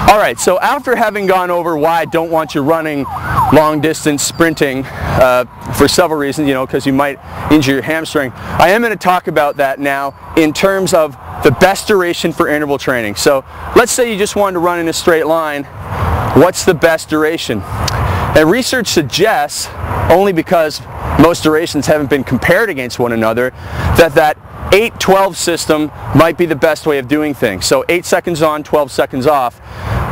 Alright, so after having gone over why I don't want you running long distance sprinting for several reasons, because you might injure your hamstring, I am going to talk about that now in terms of the best duration for interval training. So let's say you just wanted to run in a straight line. What's the best duration? And research suggests, only because most durations haven't been compared against one another, that 8-12 system might be the best way of doing things. So 8 seconds on, 12 seconds off.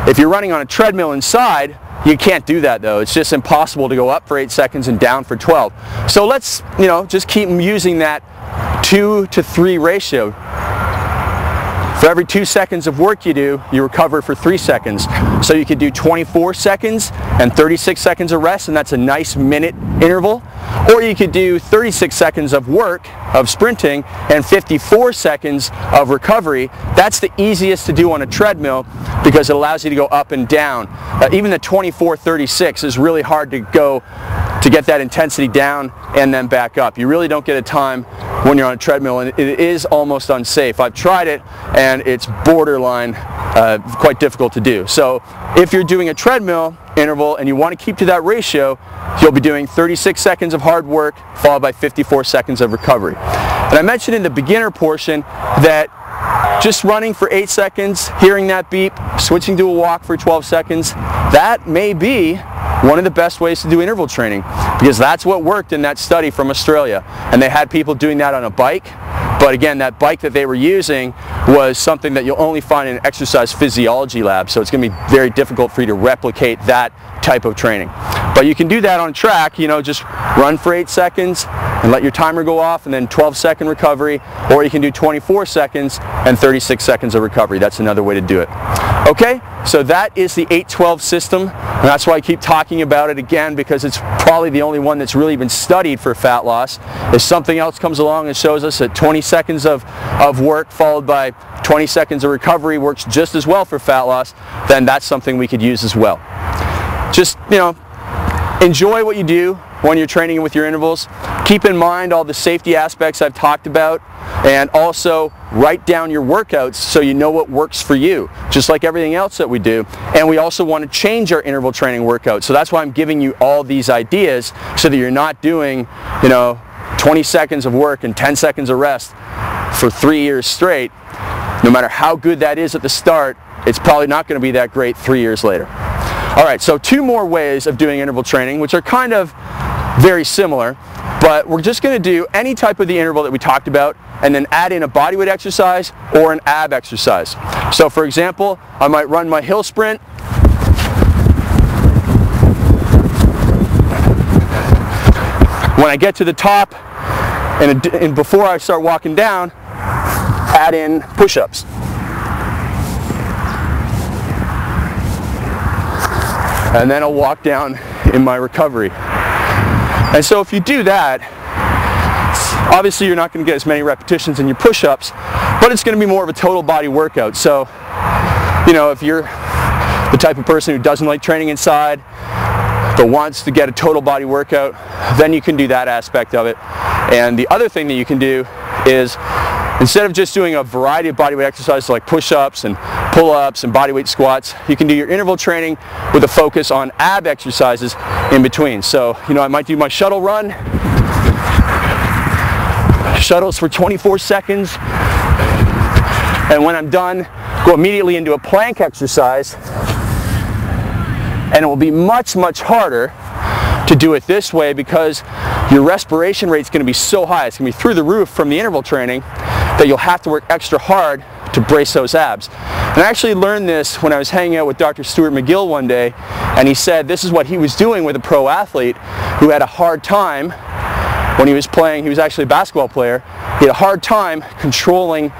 If you're running on a treadmill inside, you can't do that though. It's just impossible to go up for 8 seconds and down for 12. So let's, just keep using that 2 to 3 ratio. For every 2 seconds of work you do, you recover for 3 seconds. So you could do 24 seconds and 36 seconds of rest, and that's a nice minute interval. Or you could do 36 seconds of work, of sprinting, and 54 seconds of recovery. That's the easiest to do on a treadmill because it allows you to go up and down. Even the 24-36 is really hard to get that intensity down and then back up. You really don't get a time when you're on a treadmill, and it is almost unsafe. I've tried it and it's borderline quite difficult to do. So if you're doing a treadmill interval and you want to keep to that ratio, you'll be doing 36 seconds of hard work followed by 54 seconds of recovery. And I mentioned in the beginner portion that just running for 8 seconds, hearing that beep, switching to a walk for 12 seconds, that may be one of the best ways to do interval training, because that's what worked in that study from Australia. And they had people doing that on a bike, but again, that bike that they were using was something that you'll only find in an exercise physiology lab, so it's going to be very difficult for you to replicate that type of training. But you can do that on track, just run for 8 seconds and let your timer go off, and then 12-second recovery, or you can do 24 seconds and 36 seconds of recovery. That's another way to do it. Okay, so that is the 8-12 system, and that's why I keep talking about it again, because it's probably the only one that's really been studied for fat loss. If something else comes along and shows us that 20 seconds of work followed by 20 seconds of recovery works just as well for fat loss, then that's something we could use as well. Just, enjoy what you do when you're training with your intervals. Keep in mind all the safety aspects I've talked about, and also write down your workouts so you know what works for you, just like everything else that we do. And we also want to change our interval training workout. So that's why I'm giving you all these ideas, so that you're not doing, 20 seconds of work and 10 seconds of rest for 3 years straight. No matter how good that is at the start, it's probably not going to be that great 3 years later. Alright, so 2 more ways of doing interval training, which are kind of very similar, but we're just going to do any type of the interval that we talked about and then add in a bodyweight exercise or an ab exercise. So for example, I might run my hill sprint. When I get to the top and before I start walking down, add in push-ups. And then I'll walk down in my recovery. And so if you do that, obviously you're not going to get as many repetitions in your push-ups, but it's going to be more of a total body workout. So, if you're the type of person who doesn't like training inside, but wants to get a total body workout, then you can do that aspect of it. And the other thing that you can do is, instead of just doing a variety of bodyweight exercises like push-ups and pull-ups and bodyweight squats, you can do your interval training with a focus on ab exercises in between. So, I might do my shuttle run, shuttles for 24 seconds, and when I'm done, go immediately into a plank exercise, and it will be much, much harder to do it this way because your respiration rate is going to be so high, it's going to be through the roof from the interval training, that you'll have to work extra hard to brace those abs. And I actually learned this when I was hanging out with Dr. Stuart McGill one day, and he said this is what he was doing with a pro athlete who had a hard time when he was playing. He was actually a basketball player. He had a hard time controlling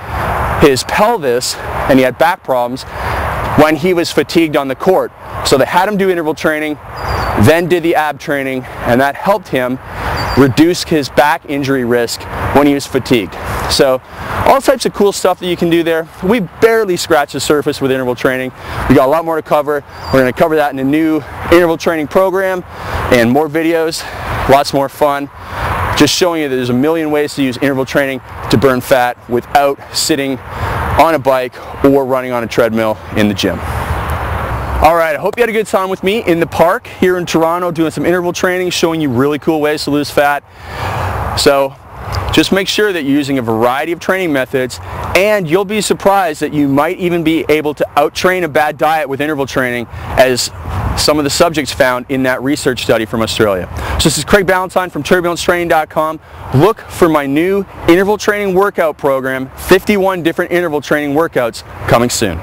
his pelvis, and he had back problems when he was fatigued on the court. So they had him do interval training, then did the ab training, and that helped him reduce his back injury risk when he was fatigued. So all types of cool stuff that you can do there. We barely scratched the surface with interval training. We got a lot more to cover. We're going to cover that in a new interval training program and more videos, lots more fun. Just showing you that there's a million ways to use interval training to burn fat without sitting on a bike or running on a treadmill in the gym. All right, I hope you had a good time with me in the park here in Toronto doing some interval training, showing you really cool ways to lose fat. So just make sure that you're using a variety of training methods, and you'll be surprised that you might even be able to out-train a bad diet with interval training, as some of the subjects found in that research study from Australia. So this is Craig Ballantyne from TurbulenceTraining.com. Look for my new interval training workout program, 51 different interval training workouts, coming soon.